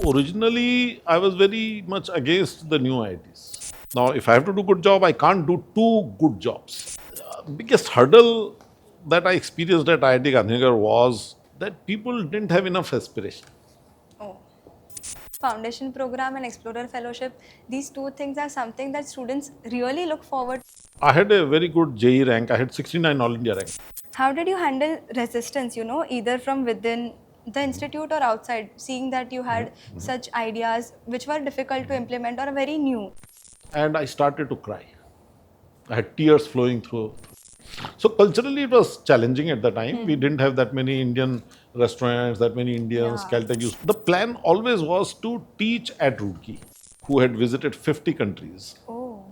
Originally, I was very much against the new IITs. Now, if I have to do good job, I can't do two good jobs. Biggest hurdle that I experienced at IIT Gandhinagar was that people didn't have enough aspiration. Oh, foundation program and explorer fellowship, these two things are something that students really look forward. I had a very good JE rank. I had 69 All India rank. How did you handle resistance, either from within the institute or outside, seeing that you had such ideas which were difficult to implement or very new? And I started to cry. I had tears flowing through. So culturally, it was challenging at the time. We didn't have that many Indian restaurants, that many Indians, Yeah. Caltech used. The plan always was to teach at Roorkee, who had visited 50 countries. Oh,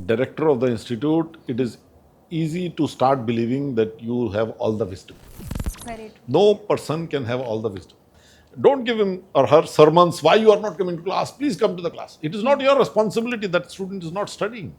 Director of the institute, it is easy to start believing that you have all the wisdom. very true. No person can have all the wisdom. Don't give him or her sermons. Why you are not coming to class? Please come to the class. It is not your responsibility that student is not studying.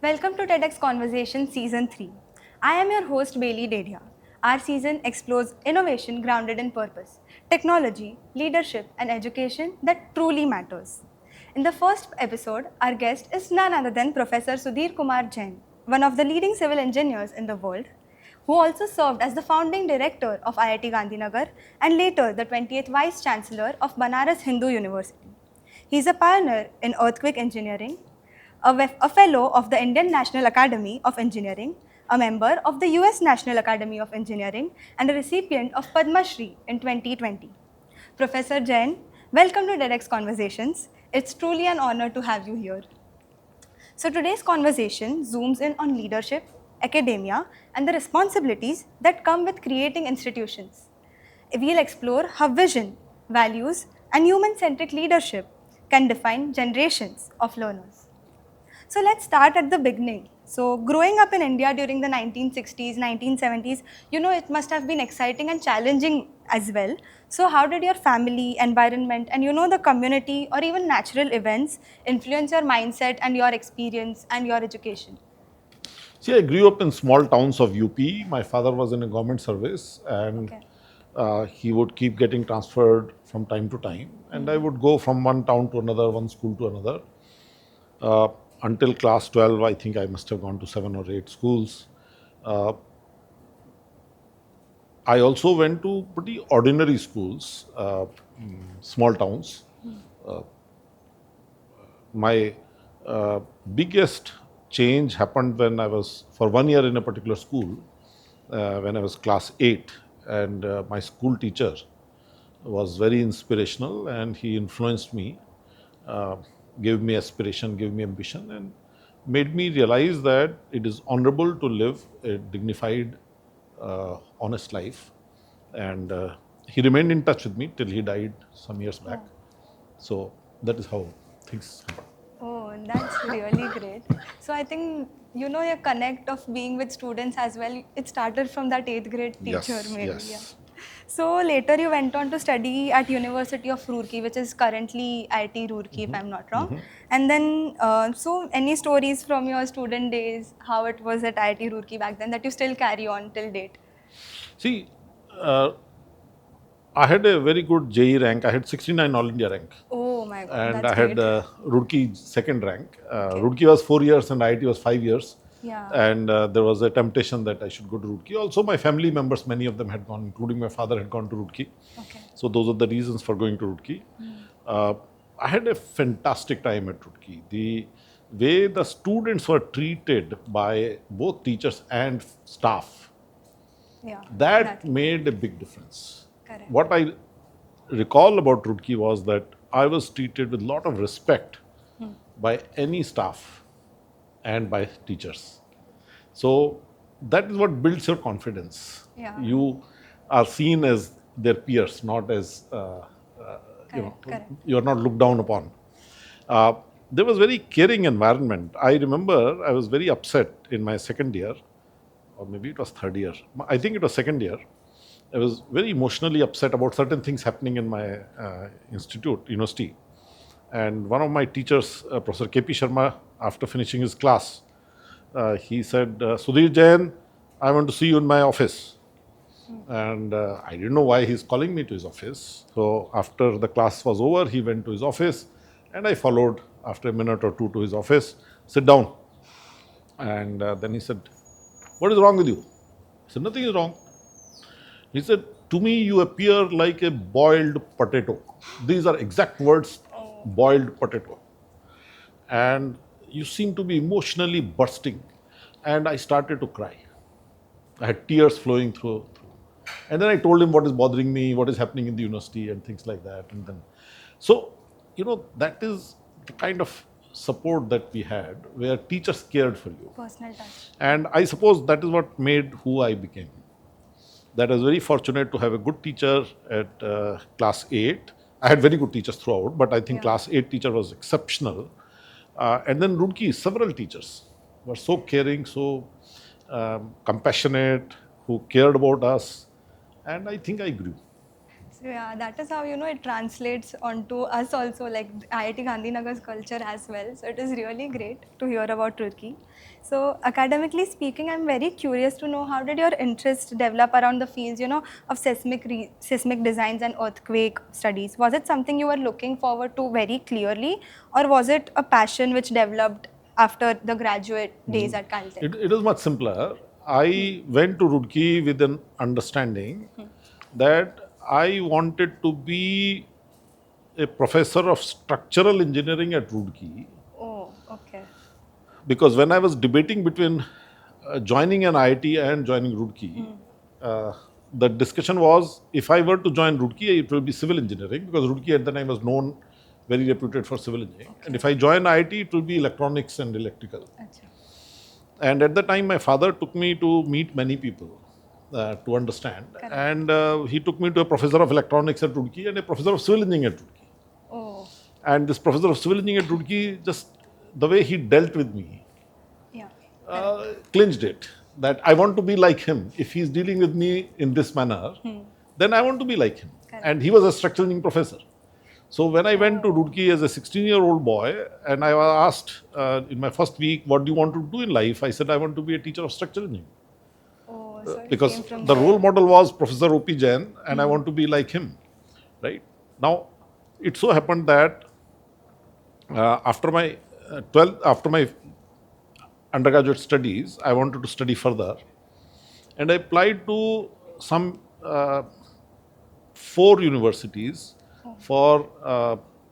Welcome to TEDxConversations Season 3. I am your host Beli, Dedhia. Our season explores innovation grounded in purpose, technology, leadership, and education that truly matters. In the first episode, our guest is none other than Professor Sudhir Kumar Jain, one of the leading civil engineers in the world, who also served as the founding director of IIT Gandhinagar and later the 20th Vice Chancellor of Banaras Hindu University. He is a pioneer in earthquake engineering, a fellow of the Indian National Academy of Engineering, a member of the US National Academy of Engineering, and a recipient of Padma Shri in 2020. Professor Jain, welcome to TEDxConversations. It's truly an honor to have you here. So today's conversation zooms in on leadership, academia, and the responsibilities that come with creating institutions. We'll explore how vision, values, and human-centric leadership can define generations of learners. So let's start at the beginning. So growing up in India during the 1960s, 1970s, it must have been exciting and challenging as well. So how did your family, environment, and the community or even natural events influence your mindset and your experience and your education? See, I grew up in small towns of UP. My father was in a government service and Okay. he would keep getting transferred from time to time. And I would go from one town to another, one school to another. Until class 12, I think I must have gone to 7 or 8 schools. Uh, I also went to pretty ordinary schools, small towns. My biggest change happened when I was for 1 year in a particular school, when I was class 8, and my school teacher was very inspirational and he influenced me, uh, gave me aspiration, gave me ambition, and made me realize that it is honorable to live a dignified, honest life. And he remained in touch with me till he died some years back. So that is how things happened. Oh, that's really great. So I think your connect of being with students as well. It started from that 8th grade teacher, Yes, maybe. Yeah. yes. So later you went on to study at University of Roorkee, which is currently IIT Roorkee, if I'm not wrong. And then, so any stories from your student days, how it was at IIT Roorkee back then that you still carry on till date? See, uh, I had a very good JE rank. I had 69 All India rank. Oh my God, And that's I had great. Roorkee second rank. Okay. Roorkee was 4 years and IIT was 5 years. Yeah. And there was a temptation that I should go to Roorkee. Also, my family members, many of them had gone, including my father, had gone to Roorkee. Okay. So those are the reasons for going to Roorkee. Uh, I had a fantastic time at Roorkee. The way the students were treated by both teachers and staff, Yeah. that made a big difference. Correct. What I recall about Roorkee was that I was treated with a lot of respect by any staff and by teachers. So that is what builds your confidence. Yeah. You are seen as their peers, not as Correct. you are not looked down upon. Uh, there was very caring environment. I remember I was very upset in my second year, or maybe it was third year. I think it was second year. I was very emotionally upset about certain things happening in my university. And one of my teachers, Professor KP Sharma, after finishing his class, he said, Sudhir Jain, I want to see you in my office. And I didn't know why he's calling me to his office. So after the class was over, he went to his office and I followed after a minute or two to his office, sit down. And then he said, what is wrong with you? I said, nothing is wrong. He said, to me, you appear like a boiled potato. These are exact words, boiled potato. And you seem to be emotionally bursting. And I started to cry. I had tears flowing through. And then I told him what is bothering me, what is happening in the university, and things like that. And then, so, that is the kind of support that we had, where teachers cared for you. Personal touch. And I suppose that is what made who I became. That I was very fortunate to have a good teacher at class 8. I had very good teachers throughout, but I think class 8 teacher was exceptional. And then Roorkee, several teachers were so caring, so compassionate, who cared about us. And I think I grew. So yeah, that is how it translates onto us also, like IITGandhinagar's culture as well. So it is really great to hear about Roorkee. So academically speaking, I'm very curious to know, how did your interest develop around the fields, of seismic designs and earthquake studies? Was it something you were looking forward to very clearly, or was it a passion which developed after the graduate days at Caltech? It is much simpler. I went to Roorkee with an understanding that I wanted to be a professor of structural engineering at Roorkee, Oh, okay. because when I was debating between joining an IIT and joining Roorkee, the discussion was, if I were to join Roorkee, it will be civil engineering, because Roorkee at the time was known, very reputed for civil engineering. Okay. And if I join IIT, it will be electronics and electrical. Achha. And at the time, my father took me to meet many people to understand. Correct. And he took me to a professor of electronics at Roorkee and a professor of civil engineering at Roorkee. Oh, And this professor of civil engineering at Roorkee, just the way he dealt with me, yeah. clinched it, that I want to be like him. If he's dealing with me in this manner, then I want to be like him. Correct. And he was a structural engineering professor. So when I went to Roorkee as a 16-year-old boy, and I was asked in my first week, what do you want to do in life? I said, I want to be a teacher of structural engineering. Oh, so it Because came from the there. role model was Professor O.P. Jain, and I want to be like him, right? Now, it so happened that after my undergraduate studies, I wanted to study further, and I applied to some 4 universities for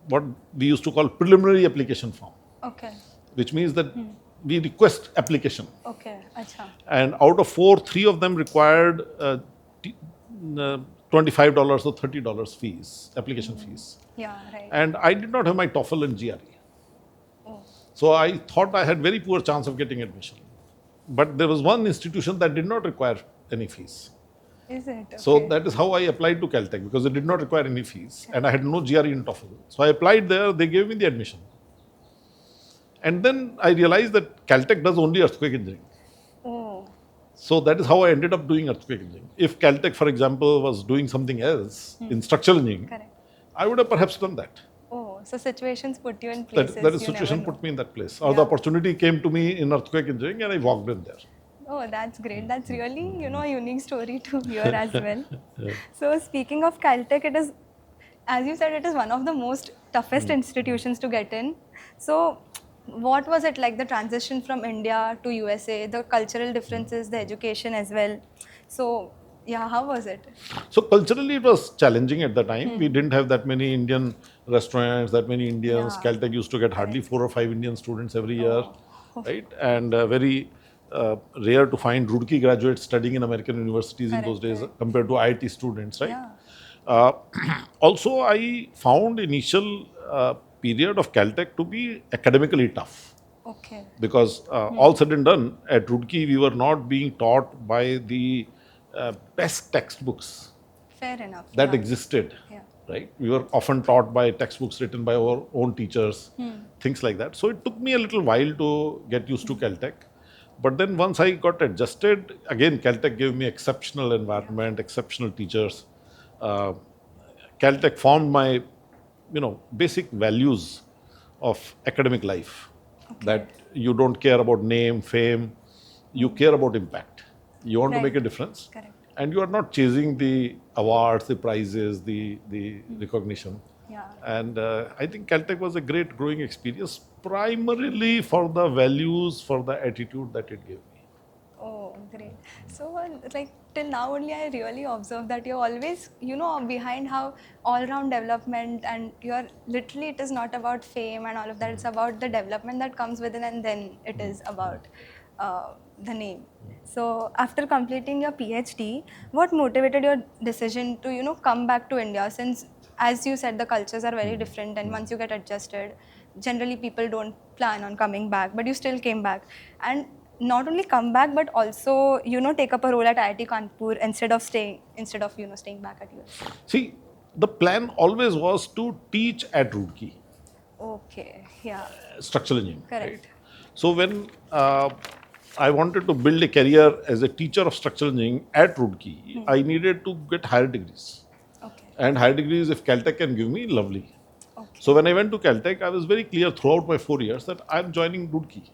what we used to call preliminary application form, Okay. which means that we request application. Okay. Acha. And out of 4, 3 of them required $25 or $30 fees, application fees. Yeah, right. And I did not have my TOEFL and GRE. Oh, So I thought I had very poor chance of getting admission. But there was one institution that did not require any fees. is it? Okay. So that is how I applied to Caltech, because it did not require any fees and I had no GRE in TOEFL. So I applied there, they gave me the admission. And then I realized that Caltech does only earthquake engineering. Oh, So that is how I ended up doing earthquake engineering. If Caltech, for example, was doing something else in structural engineering, correct. I would have perhaps done that. Oh, so situations put you in places. That is you situation never know. put me in that place. Or the opportunity came to me in earthquake engineering and I walked in there. Oh, that's great. That's really, a unique story to hear as well. So speaking of Caltech, it is, as you said, it is one of the most toughest institutions to get in. So what was it like, the transition from India to USA, the cultural differences, the education as well? So yeah, how was it? So culturally it was challenging at the time. We didn't have that many Indian restaurants, that many Indians. Yeah. Caltech used to get hardly 4 or 5 Indian students every year, right? And very rare to find Roorkee graduates studying in American universities in those days compared to IIT students, right? Yeah. Also, I found initial period of Caltech to be academically tough, Okay. because all said and done, at Roorkee we were not being taught by the best textbooks Fair enough. that yeah. existed, Yeah. right? We were often taught by textbooks written by our own teachers, things like that. So it took me a little while to get used to Caltech. But then once I got adjusted, again, Caltech gave me exceptional environment, exceptional teachers. Uh, Caltech formed my, basic values of academic life. Okay. That you don't care about name, fame, you care about impact. You want to make a Right. difference, Correct. and you are not chasing the awards, the prizes, the recognition. Yeah. And I think Caltech was a great growing experience, primarily for the values, for the attitude that it gave me. Oh, great. So, like, till now only I really observe that you're always, behind how all-round development, and you're literally, it is not about fame and all of that. It's about the development that comes within, and then it is about the name. So, after completing your PhD, what motivated your decision to, come back to India? Since, as you said, the cultures are very different, and once you get adjusted, generally people don't plan on coming back, but you still came back. And not only come back but also take up a role at IIT Kanpur instead of staying back at US. See, the plan always was to teach at Roorkee, Okay, yeah, structural engineering, right? correct. So when I wanted to build a career as a teacher of structural engineering at Roorkee, I needed to get higher degrees. Okay, And higher degrees, if Caltech can give me, lovely. okay. So when I went to Caltech, I was very clear throughout my 4 years that I'm joining Roorkee.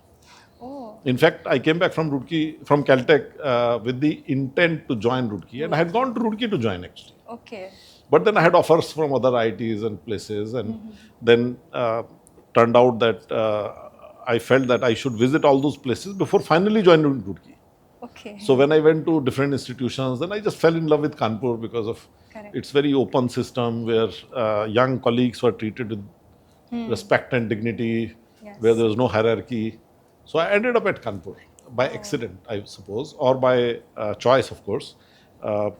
Oh, In fact, I came back from Roorkee, from Caltech, with the intent to join Roorkee, and I had gone to Roorkee to join actually. okay. But then I had offers from other IITs and places, and then turned out that I felt that I should visit all those places before finally joining Roorkee. Okay. So when I went to different institutions, then I just fell in love with Kanpur because of Correct. its very open system where young colleagues were treated with respect and dignity, Yes. where there was no hierarchy. So I ended up at Kanpur by accident, I suppose, or by choice, of course. Uh,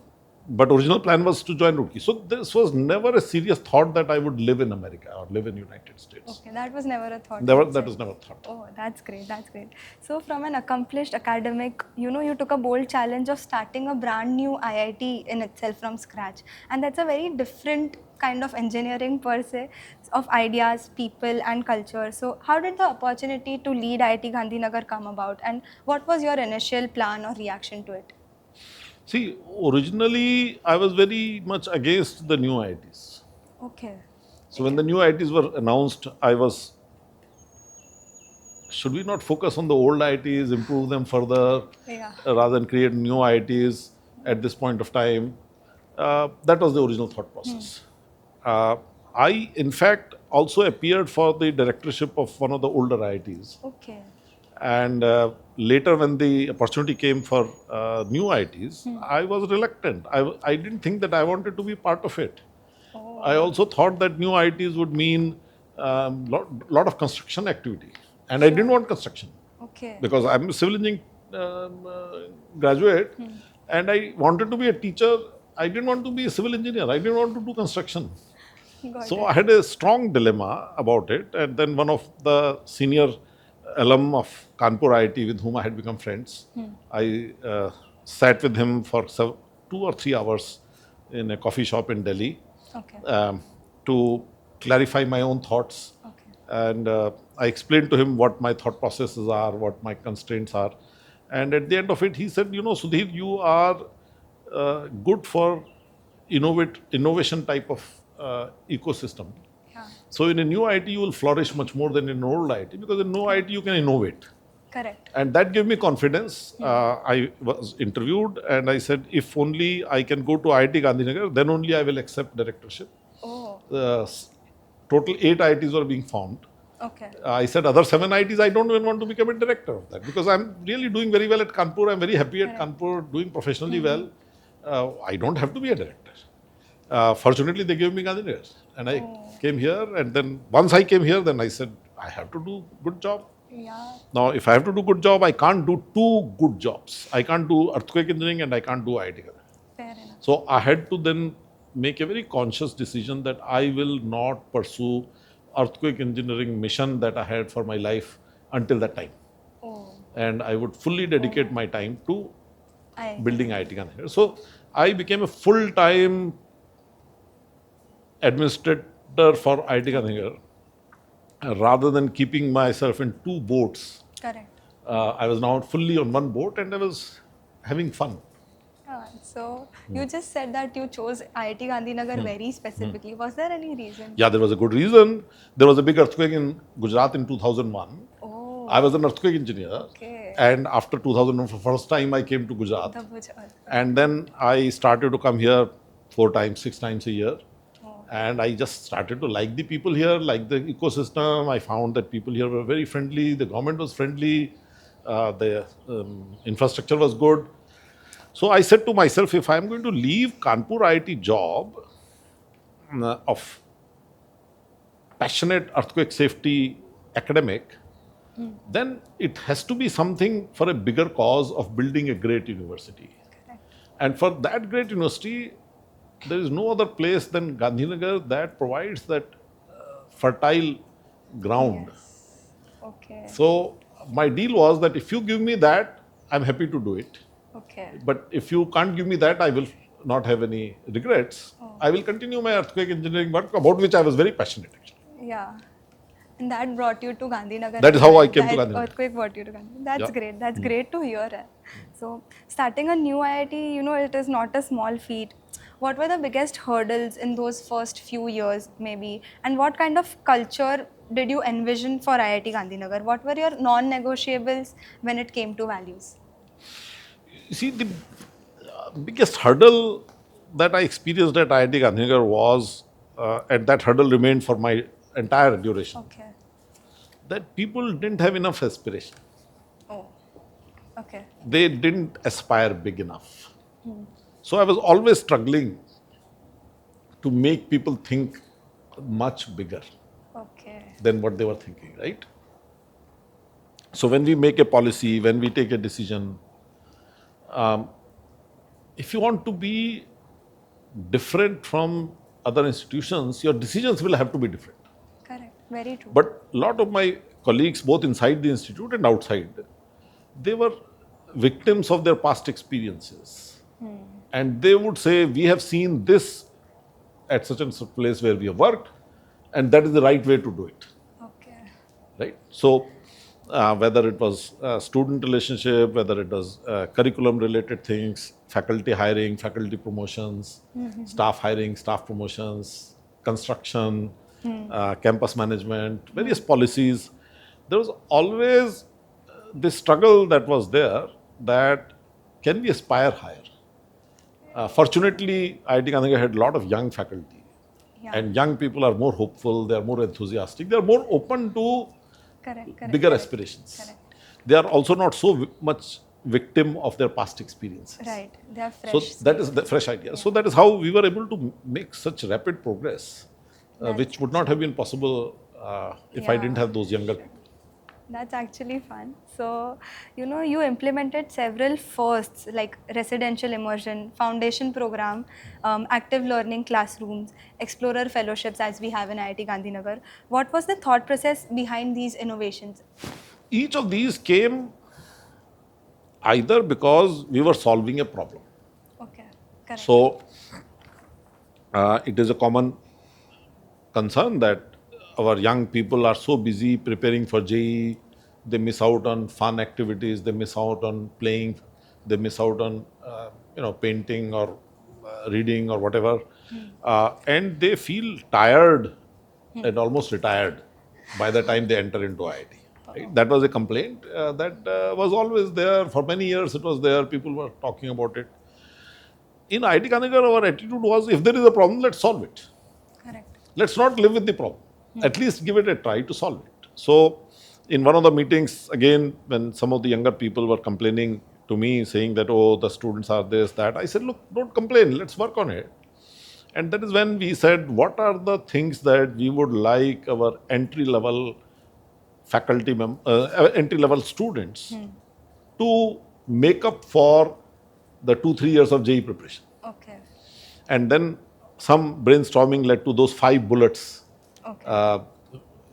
but original plan was to join Roorkee. So this was never a serious thought that I would live in America or live in United States. Okay, that was never a thought. Never, you that said. was never thought. Oh, that's great. That's great. So, from an accomplished academic, you took a bold challenge of starting a brand new IIT in itself from scratch. And that's a very different kind of engineering per se, of ideas, people, and culture. So, how did the opportunity to lead IIT Gandhinagar come about? And what was your initial plan or reaction to it? See, originally I was very much against the new IITs. Okay. So when the new IITs were announced, I was, should we not focus on the old IITs, improve them further, Yeah. rather than create new IITs at this point of time? That was the original thought process. I, in fact, also appeared for the directorship of one of the older IITs. Okay. And later, when the opportunity came for new IITs, I was reluctant. I didn't think that I wanted to be part of it. Oh. I also thought that new IITs would mean lot of construction activity, and I didn't want construction Okay. because I'm a civil engineering graduate, and I wanted to be a teacher. I didn't want to be a civil engineer. I didn't want to do construction. Got So it. I had a strong dilemma about it, and then one of the senior alum of Kanpur IIT with whom I had become friends, I sat with him for 2 or 3 hours in a coffee shop in Delhi Okay. to clarify my own thoughts. Okay. And I explained to him what my thought processes are, what my constraints are. And at the end of it, he said, Sudhir, you are good for innovation type of ecosystem. Yeah. So in a new IT, you will flourish much more than in an old IT because in new IT, you can innovate. Correct. And that gave me confidence. I was interviewed and I said, if only I can go to IIT Gandhinagar, then only I will accept directorship. Oh. Total 8 IITs were being formed. Okay. I said, other 7 IITs, I don't even want to become a director of that because I'm really doing very well at Kanpur. I'm very happy at Kanpur, doing professionally well. I don't have to be a director. Fortunately, they gave me Gandhinagar. And I came here. And then once I came here, then I said, I have to do good job. Yeah. Now, if I have to do good job, I can't do 2 good jobs. I can't do earthquake engineering and I can't do IIT. Fair enough. So I had to then make a very conscious decision that I will not pursue earthquake engineering mission that I had for my life until that time. Oh. And I would fully dedicate my time to I. building IIT Gandhinagar. So I became a full-time administrator for IIT Gandhinagar rather than keeping myself in 2 boats. Correct. I was now fully on one boat and I was having fun. So you just said that you chose IIT Gandhinagar very specifically. Was there any reason? Yeah, there was a good reason. There was a big earthquake in Gujarat in 2001. Oh. I was an earthquake engineer. Okay. And after 2001, for the first time, I came to Gujarat. The Bhuj earthquake. And then I started to come here 4 times, 6 times a year. Oh. And I just started to like the people here, like the ecosystem. I found that people here were very friendly. The government was friendly. The infrastructure was good. So I said to myself, if I'm going to leave Kanpur IIT job of passionate earthquake safety academic, then it has to be something for a bigger cause of building a great university. Correct. And for that great university, there is no other place than Gandhinagar that provides that fertile ground. Yes. Okay. So my deal was that if you give me that, I'm happy to do it. Okay. But if you can't give me that, I will not have any regrets. I will continue my earthquake engineering work, about which I was very passionate actually. Yeah. And that brought you to Gandhinagar. That is how I came to Gandhinagar. Earthquake brought you to Gandhinagar. That's Yeah. great. That's great to hear. So, starting a new IIT, it is not a small feat. What were the biggest hurdles in those first few years, maybe? And what kind of culture did you envision for IIT Gandhinagar? What were your non-negotiables when it came to values? You see, the biggest hurdle that I experienced at IIT Gandhinagar was, and that hurdle remained for my entire duration, Okay. that people didn't have enough aspiration. Oh. Okay. They didn't aspire big enough. So I was always struggling to make people think much bigger Okay. than what they were thinking, right? So when we make a policy, when we take a decision, if you want to be different from other institutions, your decisions will have to be different. Correct. Very true. But a lot of my colleagues, both inside the institute and outside, they were victims of their past experiences. And they would say, we have seen this at such and such place where we have worked, and that is the right way to do it. Okay. Right? So, whether it was student relationship, whether it was curriculum related things, faculty hiring, faculty promotions, staff hiring, staff promotions, construction, campus management, various policies, there was always this struggle that was there, that can we aspire higher? Fortunately, IIT Gandhinagar had a lot of young faculty. Yeah. And young people are more hopeful, they are more enthusiastic, they are more open to Correct. bigger aspirations. Correct. They are also not so much victim of their past experiences. Right. They are fresh. So that is the fresh idea. So that is how we were able to make such rapid progress, which would not have been possible if I Yeah. didn't have those younger people. That's actually fun. So, you implemented several firsts like residential immersion, foundation program, active learning classrooms, explorer fellowships as we have in IIT Gandhinagar. What was the thought process behind these innovations? Each of these came either because we were solving a problem. Okay, correct. So it is a common concern that our young people are so busy preparing for JEE, they miss out on fun activities, they miss out on playing, they miss out on painting or reading or whatever, and they feel tired and almost retired by the time they enter into IIT. Right? That was a complaint that was always there for many years. It was there. People were talking about it. In IIT Gandhinagar, our attitude was, if there is a problem, let's solve it. Correct. Let's not live with the problem. At least give it a try to solve it. So, in one of the meetings, again, when some of the younger people were complaining to me, saying that, oh, the students are this, that, I said, look, don't complain, let's work on it. And that is when we said, what are the things that we would like our entry-level faculty, entry-level students to make up for the 2-3 years of JEE preparation. Okay. And then some brainstorming led to those 5 bullets. Okay.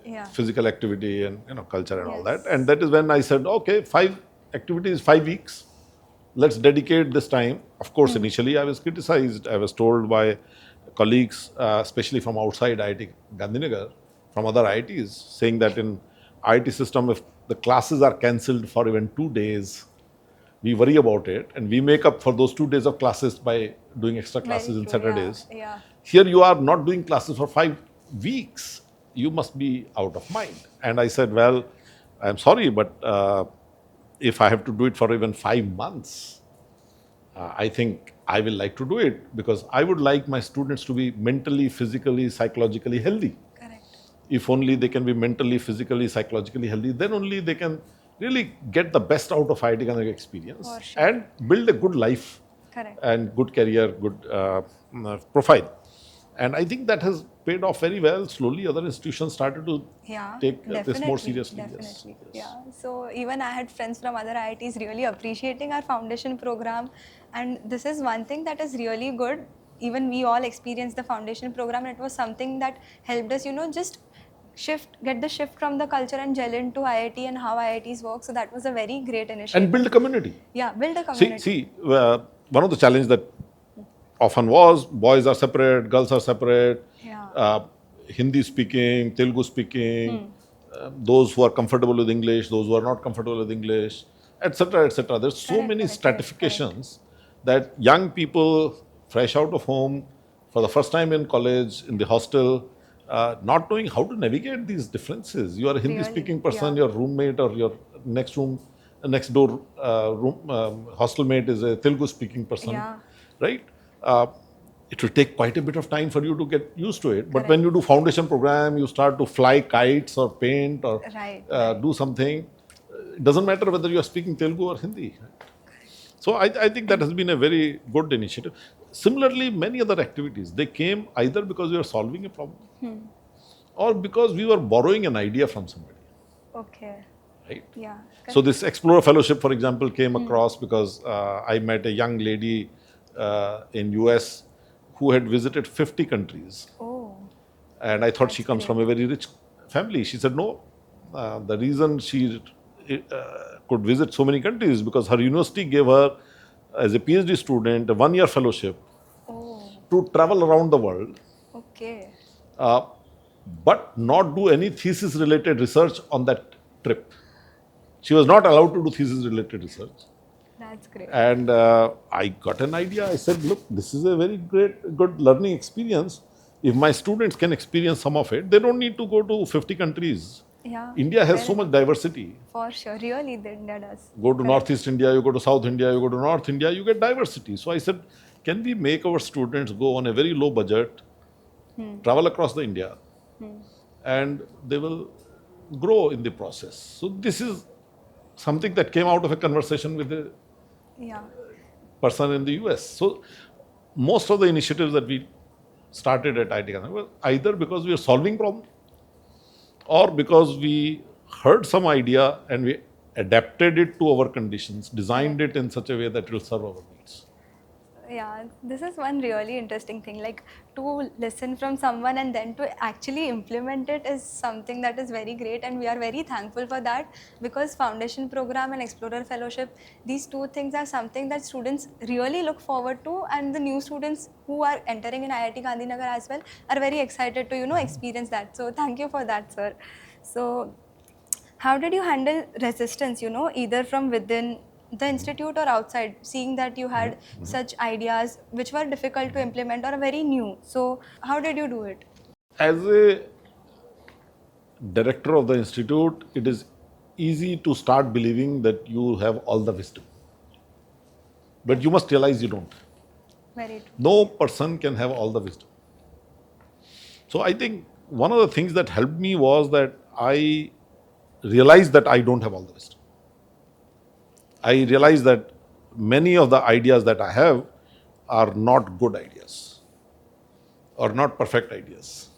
Yeah. Physical activity and culture and all Yes. that. And that is when I said, okay, 5 activities, 5 weeks. Let's dedicate this time. Of course, initially I was criticized. I was told by colleagues, especially from outside IIT Gandhinagar, from other IITs, saying that in IIT system, if the classes are cancelled for even 2 days, we worry about it and we make up for those 2 days of classes by doing extra classes Very in true. Saturdays. Yeah. Here you are not doing classes for 5 weeks. You must be out of mind. And I said, well, I'm sorry, but if I have to do it for even 5 months, I think I will like to do it because I would like my students to be mentally, physically, psychologically healthy. Correct. If only they can be mentally, physically, psychologically healthy, then only they can really get the best out of IITGandhinagar experience For sure. and build a good life Correct. and good career, good profile. And I think that has paid off very well. Slowly, other institutions started to Yeah, take this more definitely, seriously. definitely. Yes. Yeah. So even I had friends from other IITs really appreciating our foundation program, and this is one thing that is really good. Even we all experienced the foundation program, and it was something that helped us, just get the shift from the culture and gel into IIT and how IITs work. So that was a very great initiative. And build a community. Yeah, build a community. See, one of the challenges that often was boys are separate, girls are separate, Yeah. Hindi speaking, Telugu speaking, those who are comfortable with English, those who are not comfortable with English, etc., etc. There's so Correct, many correct, stratifications that young people fresh out of home for the first time in college, in the hostel, not knowing how to navigate these differences. You are a Hindi speaking person, yeah. your roommate or your next door hostel mate is a Telugu speaking person, Yeah. right? It will take quite a bit of time for you to get used to it. But Correct. when you do foundation program, you start to fly kites or paint or Right, do something. It doesn't matter whether you are speaking Telugu or Hindi. So I think that has been a very good initiative. Similarly, many other activities, they came either because we were solving a problem or because we were borrowing an idea from somebody. Okay. Right? Yeah. So this Explorer Fellowship, for example, came across because I met a young lady in US who had visited 50 countries. Oh. And I thought she comes from a very rich family. She said, no, the reason she could visit so many countries is because her university gave her, as a PhD student, a 1-year fellowship to travel around the world. Okay. But not do any thesis related research on that trip. She was not allowed to do thesis related research. That's great. And I got an idea. I said, look, this is a very good learning experience. If my students can experience some of it, they don't need to go to 50 countries. Yeah. India has so much diversity. For sure. Really, India does. Go to Northeast India, you go to South India, you go to North India, you get diversity. So I said, can we make our students go on a very low budget, travel across the India, and they will grow in the process. So this is something that came out of a conversation with a person in the US. So most of the initiatives that we started at IITGandhinagar were either because we are solving problem or because we heard some idea and we adapted it to our conditions, designed it in such a way that it will serve our needs. Yeah, this is one really interesting thing. Like, to listen from someone and then to actually implement it is something that is very great, and we are very thankful for that, because foundation program and explorer fellowship, these two things are something that students really look forward to, and the new students who are entering in IIT Gandhinagar as well are very excited to experience that. So thank you for that, sir. So how did you handle resistance, either from within the institute or outside, seeing that you had such ideas which were difficult to implement or very new? So how did you do it? As a director of the institute, it is easy to start believing that you have all the wisdom. But you must realize you don't. Very true. No person can have all the wisdom. So I think one of the things that helped me was that I realized that I don't have all the wisdom. I realized that many of the ideas that I have are not good ideas or not perfect ideas.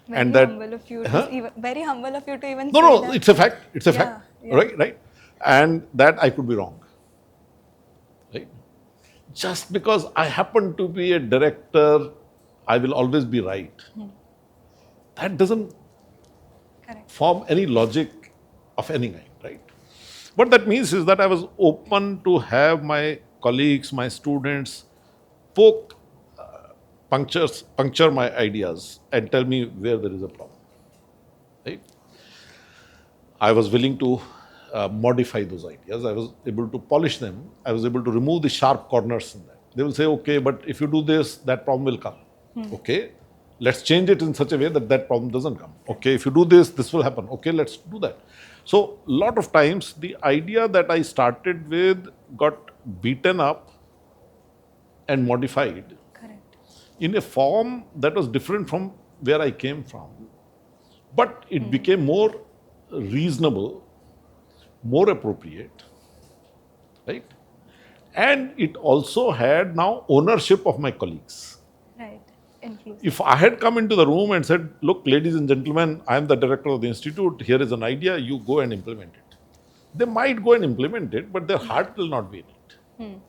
Very humble of you to even say No, that. it's a fact. It's a fact. Yeah. Right? And that I could be wrong. Right? Just because I happen to be a director, I will always be right. That doesn't form any logic of any kind, right? What that means is that I was open to have my colleagues, my students puncture my ideas and tell me where there is a problem, right? I was willing to modify those ideas. I was able to polish them. I was able to remove the sharp corners in that. They will say, okay, but if you do this, that problem will come. Okay, let's change it in such a way that that problem doesn't come. Okay, if you do this, this will happen. Okay, let's do that. So, a lot of times, the idea that I started with got beaten up and modified Correct. in a form that was different from where I came from. But it became more reasonable, more appropriate, right? And it also had now ownership of my colleagues. Right. Inclusive. If I had come into the room and said, look, ladies and gentlemen, I am the director of the institute, here is an idea, you go and implement it. They might go and implement it, but their heart will not be in it.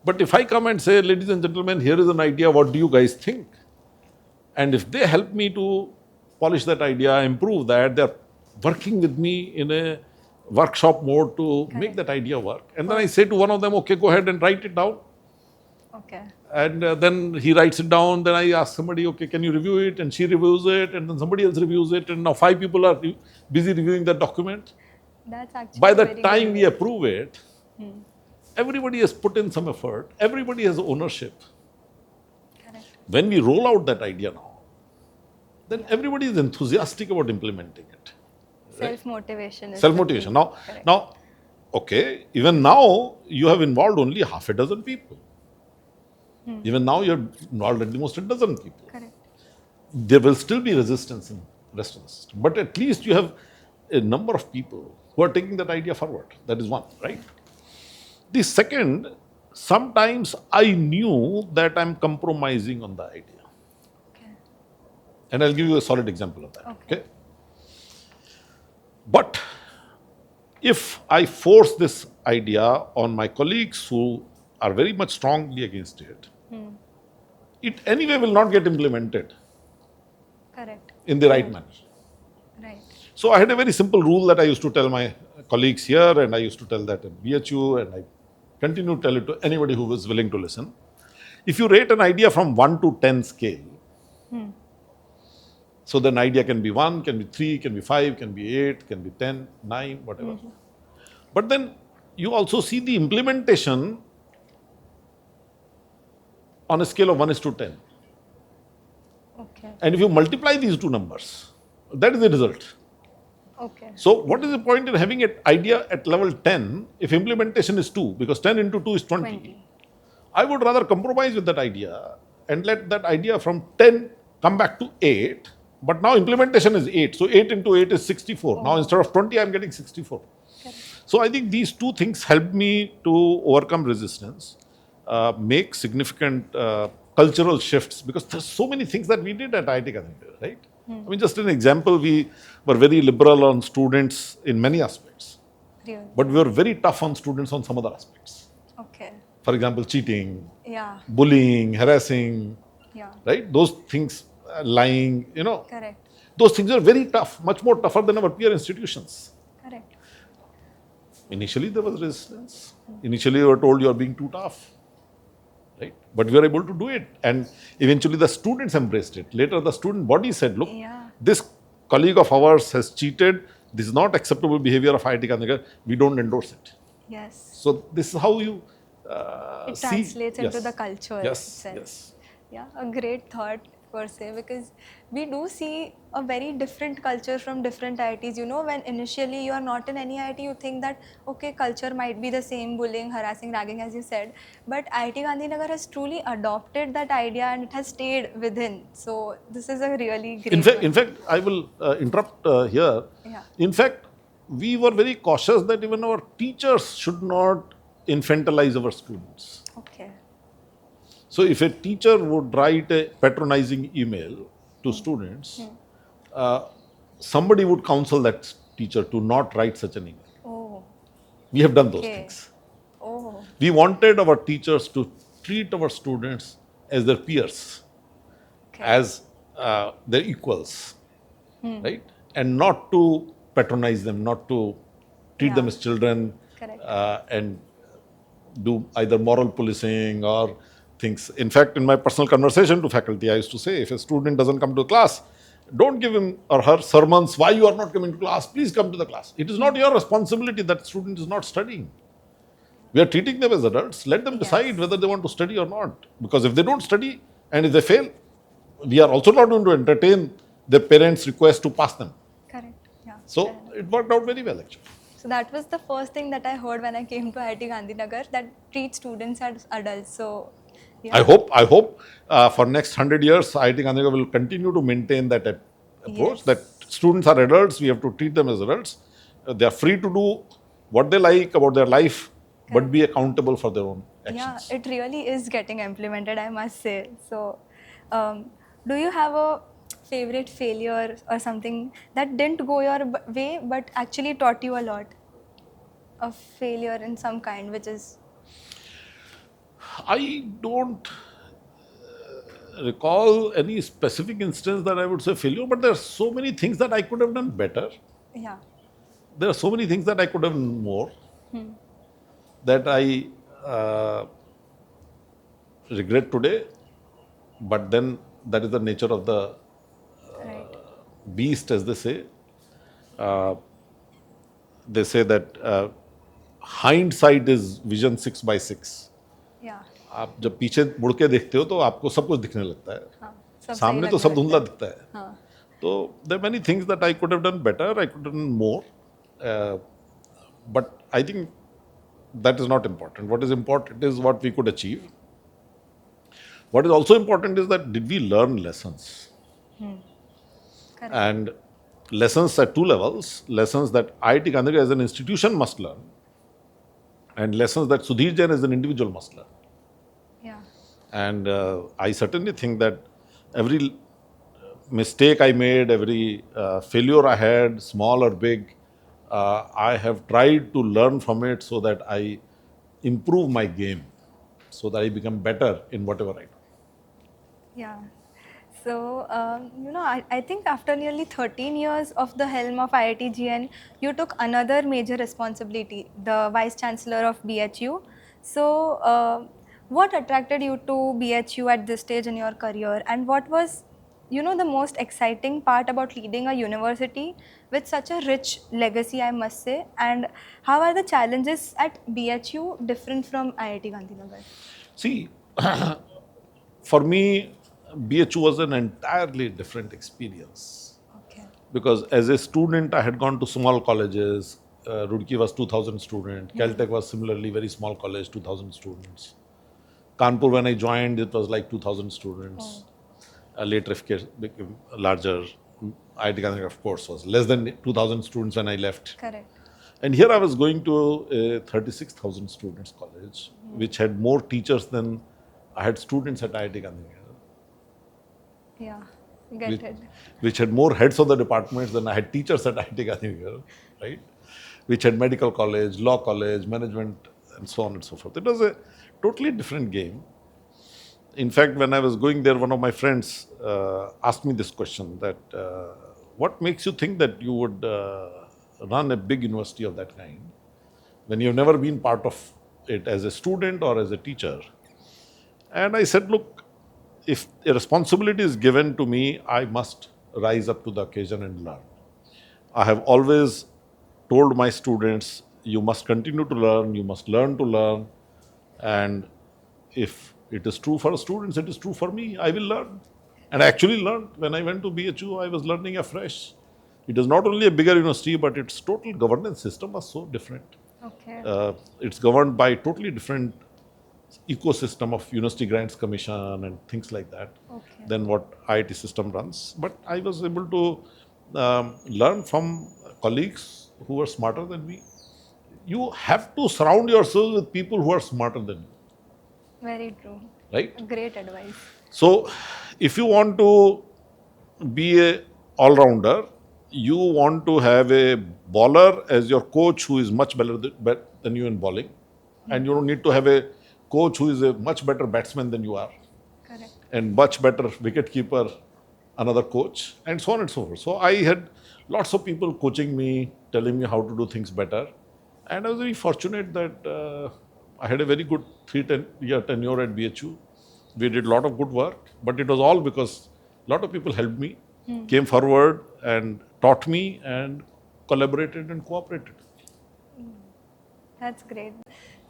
But if I come and say, ladies and gentlemen, here is an idea, what do you guys think? And if they help me to polish that idea, improve that, they're working with me in a workshop mode to make that idea work. And then I say to one of them, okay, go ahead and write it down. Okay. And then he writes it down. Then I ask somebody, okay, can you review it? And she reviews it. And then somebody else reviews it. And now 5 people are busy reviewing that document. That's actually By the very time good. we approve it, everybody has put in some effort. Everybody has ownership. Correct. When we roll out that idea now, then everybody is enthusiastic about implementing it. Self-motivation is Self-motivation. the key. Correct. Now, okay, even now you have involved only half a dozen people. Even now you have involved at the most a dozen people. Correct. There will still be resistance in the rest of the system. But at least you have a number of people who are taking that idea forward. That is one, right? The second, sometimes I knew that I'm compromising on the idea. Okay. And I'll give you a solid example of that. Okay. But if I force this idea on my colleagues who are very much strongly against it, it anyway will not get implemented Correct. in the right manner. Right. So I had a very simple rule that I used to tell my colleagues here, and I used to tell that at BHU, and I continue to tell it to anybody who was willing to listen. If you rate an idea from 1 to 10 scale, so then idea can be 1, can be 3, can be 5, can be 8, can be 10, 9, whatever. But then you also see the implementation on a scale of 1:10. Okay. And if you multiply these two numbers, that is the result. Okay. So what is the point in having an idea at level 10 if implementation is 2? Because 10 into 2 is 20. I would rather compromise with that idea and let that idea from 10 come back to 8. But now implementation is 8. So 8 into 8 is 64. Now instead of 20, I'm getting 64. So I think these two things helped me to overcome resistance, make significant cultural shifts, because there's so many things that we did at IITGandhinagar, right? I mean, just an example, we were very liberal on students in many aspects, Really? but we were very tough on students on some other aspects. Okay. For example, cheating, Yeah. bullying, harassing, Yeah. right? Those things, lying, Correct. those things are very tough, much more tougher than our peer institutions. Correct. Initially, there was resistance. Initially, you were told you are being too tough, right? But we were able to do it. And eventually, the students embraced it. Later, the student body said, look, Yeah. this colleague of ours has cheated. This is not acceptable behavior of IITGandhinagar. We don't endorse it. Yes. So, this is how you It see. translates into Yes. the culture Yes, itself. yes. Yeah, a great thought per se, because we do see a very different culture from different IITs. When initially you are not in any IIT, you think that, okay, culture might be the same, bullying, harassing, ragging, as you said. But IIT Gandhinagar has truly adopted that idea and it has stayed within. So this is a really great In fact, I will interrupt here. Yeah. In fact, we were very cautious that even our teachers should not infantilize our students. Okay. So if a teacher would write a patronizing email to students, somebody would counsel that teacher to not write such an email. Oh. We have done those Okay. things. Oh. We wanted our teachers to treat our students as their peers, Okay. as their equals, right? And not to patronize them, not to treat them Yeah. as children, Correct. and do either moral policing or things. In fact, in my personal conversation to faculty, I used to say, if a student doesn't come to class, Don't give him or her sermons. Why you are not coming to class? Please come to the class. It is not your responsibility that student is not studying. We are treating them as adults. Let them decide Yes. whether they want to study or not. Because if they don't study and if they fail, we are also not going to entertain their parents' request to pass them. Correct. Yeah. So fair enough. it worked out very well actually. So that was the first thing that I heard when I came to IIT Gandhinagar, that treat students as adults. So yeah. I hope for next 100 years, IIT Gandhinagar will continue to maintain that approach. Yes. That students are adults. We have to treat them as adults. They are free to do what they like about their life, but be accountable for their own actions. Yeah, it really is getting implemented, I must say. So, do you have a favorite failure or something that didn't go your way but actually taught you a lot? A failure in some kind, which is. I don't recall any specific instance that I would say failure, but there are so many things that I could have done better. Yeah. There are so many things that I could have done more that I regret today, but then that is the nature of the Right. beast, as they say. They say that hindsight is vision 6/6. Yeah. आप जब पीछे मुड़ के देखते हो तो आपको सब कुछ दिखने लगता है, हाँ, सब सही सामने तो लगने सब लगता धुंधला है। दिखता है. हाँ. So there are many things that I could have done better, I could have done more, but I think that is not important. What is important is what we could achieve. What is also important is that did we learn lessons? Correct. And lessons at two levels: lessons that IIT Gandhinagar as an institution must learn, and lessons that Sudhir Jain as an individual must learn. Yeah. And I certainly think that every mistake I made, every failure I had, small or big, I have tried to learn from it so that I improve my game, so that I become better in whatever I do. Yeah. So, I think after nearly 13 years of the helm of IITGN, you took another major responsibility, the Vice Chancellor of BHU. So, what attracted you to BHU at this stage in your career, and what was, the most exciting part about leading a university with such a rich legacy, I must say, and how are the challenges at BHU different from IIT Gandhinagar? See, for me, BHU was an entirely different experience. Okay. Because as a student, I had gone to small colleges. Roorkee was 2,000 students. Caltech was similarly very small college, 2,000 students. Kanpur, when I joined, it was like 2,000 students. Later, it became larger. IIT Gandhinagar, of course, was less than 2,000 students when I left. Correct. And here I was going to a 36,000 students college, which had more teachers than I had students at IIT Gandhinagar. Yeah, get it. Which had more heads of the departments than I had teachers at IIT Gandhinagar, right? Which had medical college, law college, management, and so on and so forth. It was a totally different game. In fact, when I was going there, one of my friends asked me this question: that what makes you think that you would run a big university of that kind when you've never been part of it as a student or as a teacher? And I said, look, if a responsibility is given to me, I must rise up to the occasion and learn. I have always told my students, you must continue to learn, you must learn to learn. And if it is true for students, it is true for me. I will learn. And I actually learned. When I went to BHU, I was learning afresh. It is not only a bigger university, but its total governance system was so different. Okay. It's governed by totally different ecosystem of University Grants Commission and things like that than what IIT system runs. But I was able to learn from colleagues who were smarter than me. You have to surround yourself with people who are smarter than you. Very true. Right? Great advice. So, if you want to be a all-rounder, you want to have a bowler as your coach who is much better than you in bowling. And you don't need to have a coach who is a much better batsman than you are. Correct. And much better wicket keeper, another coach, and so on and so forth. So I had lots of people coaching me, telling me how to do things better. And I was very fortunate that I had a very good 3-10-year tenure at BHU. We did a lot of good work, but it was all because a lot of people helped me. came forward and taught me and collaborated and cooperated. That's great.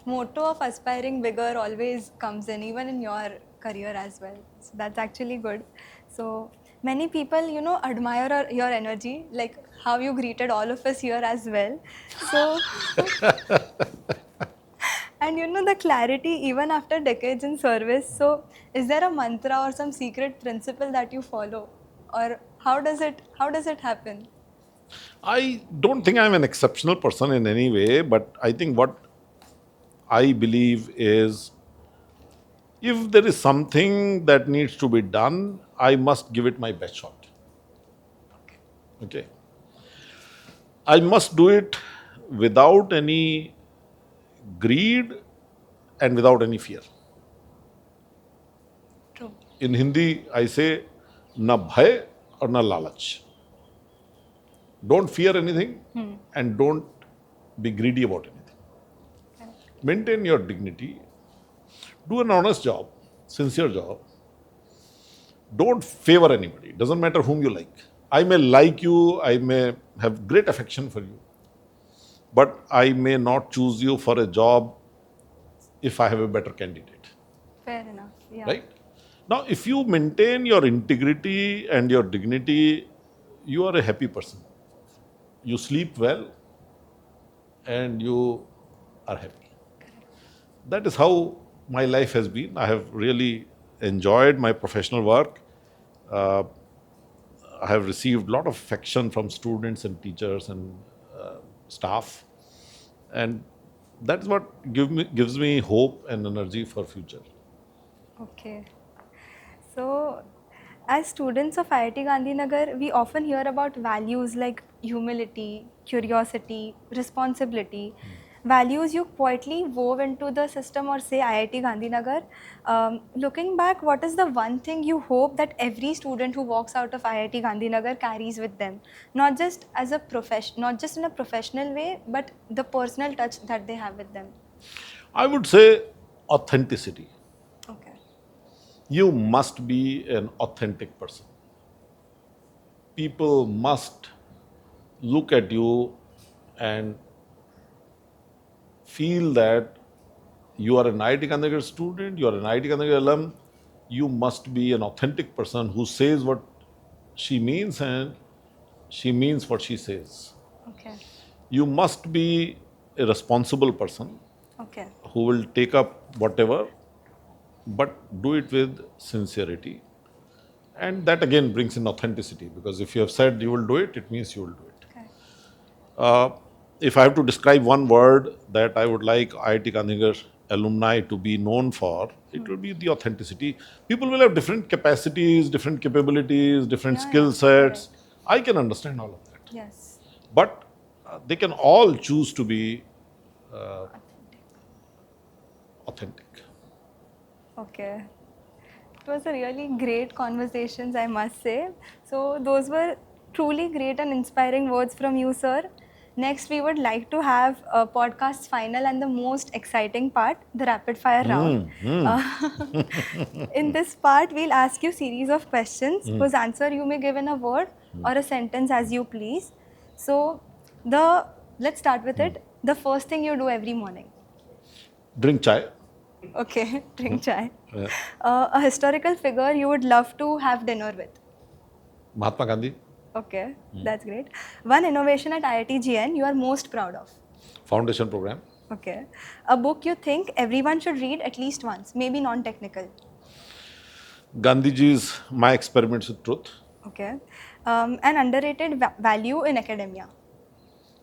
Motto of aspiring bigger always comes in, even in your career as well. So that's actually good. So many people, admire your energy, like how you greeted all of us here as well. So, and the clarity even after decades in service. So, is there a mantra or some secret principle that you follow, or how does it happen? I don't think I'm an exceptional person in any way, but I think what I believe is if there is something that needs to be done, I must give it my best shot. Okay. I must do it without any greed and without any fear. True. In Hindi, I say, na bhay or na lalach. Don't fear anything and don't be greedy about anything. Correct. Maintain your dignity, do an honest job, sincere job. Don't favor anybody. Doesn't matter whom you like. I may like you, I may have great affection for you, but I may not choose you for a job if I have a better candidate. Fair enough. Yeah. Right? Now, if you maintain your integrity and your dignity, you are a happy person. You sleep well and you are happy. That is how my life has been. I have really enjoyed my professional work. Uh, I have received a lot of affection from students and teachers and staff, and that's what gives me hope and energy for future. Okay. So, as students of IIT Gandhinagar, we often hear about values like humility, curiosity, responsibility. Values you quietly wove into the system or say IIT Gandhinagar. Looking back, what is the one thing you hope that every student who walks out of IIT Gandhinagar carries with them? Not just as a profession, not just in a professional way, but the personal touch that they have with them. I would say authenticity. Okay. You must be an authentic person. People must look at you and feel that you are an IIT Gandhinagar student, you are an IIT Gandhinagar alum, you must be an authentic person who says what she means and she means what she says. Okay. You must be a responsible person Okay. who will take up whatever, but do it with sincerity. And that again brings in authenticity, because if you have said you will do it, it means you will do it. Okay. If I have to describe one word that I would like IIT Gandhinagar alumni to be known for, it will be the authenticity. People will have different capacities, different capabilities, different Yeah, skill yeah, sets. correct. I can understand all of that. Yes. But they can all choose to be authentic. Okay. It was a really great conversations, I must say. So those were truly great and inspiring words from you, sir. Next, we would like to have a podcast final and the most exciting part, the rapid fire round. In this part, we'll ask you series of questions whose answer you may give in a word or a sentence as you please. So let's start with it. The first thing you do every morning. Drink chai. Okay, drink chai. A historical figure you would love to have dinner with. Mahatma Gandhi. Okay, that's great. One innovation at IITGN you are most proud of. Foundation program. Okay. A book you think everyone should read at least once, maybe non-technical. Gandhiji's My Experiments with Truth. Okay. An underrated value in academia.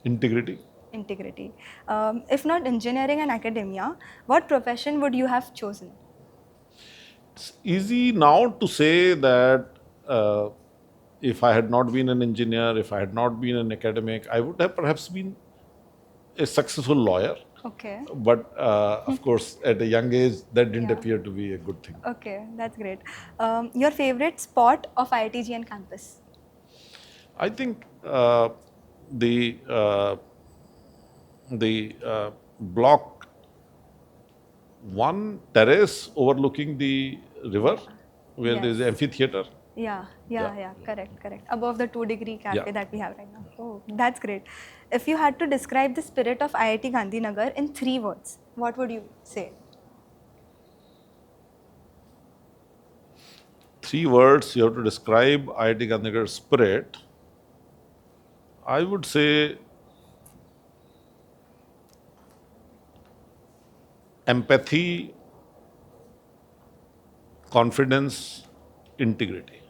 Integrity. Integrity. If not engineering and academia, what profession would you have chosen? It's easy now to say that if I had not been an engineer, if I had not been an academic, I would have perhaps been a successful lawyer. Okay. But of course, at a young age, that didn't Yeah. appear to be a good thing. Okay, that's great. Your favorite spot of IITGN campus? I think the block one terrace overlooking the river, where there is an Yes. amphitheater. Yeah. Correct. Above the 2-degree cafe Yeah. that we have right now. Oh, that's great. If you had to describe the spirit of IIT Gandhinagar in 3 words, what would you say? 3 words you have to describe IIT Gandhinagar's spirit. I would say empathy, confidence, integrity.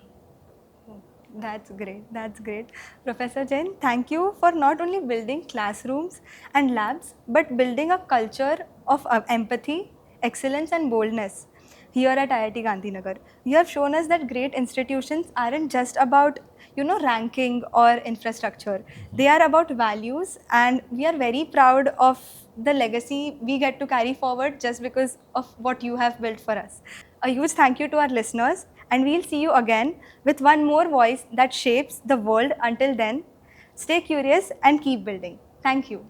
That's great. That's great. Professor Jain, thank you for not only building classrooms and labs, but building a culture of empathy, excellence, and boldness here at IIT Gandhinagar. You have shown us that great institutions aren't just about, ranking or infrastructure. They are about values, and we are very proud of the legacy we get to carry forward just because of what you have built for us. A huge thank you to our listeners, and we'll see you again with one more voice that shapes the world. Until then, stay curious and keep building. Thank you.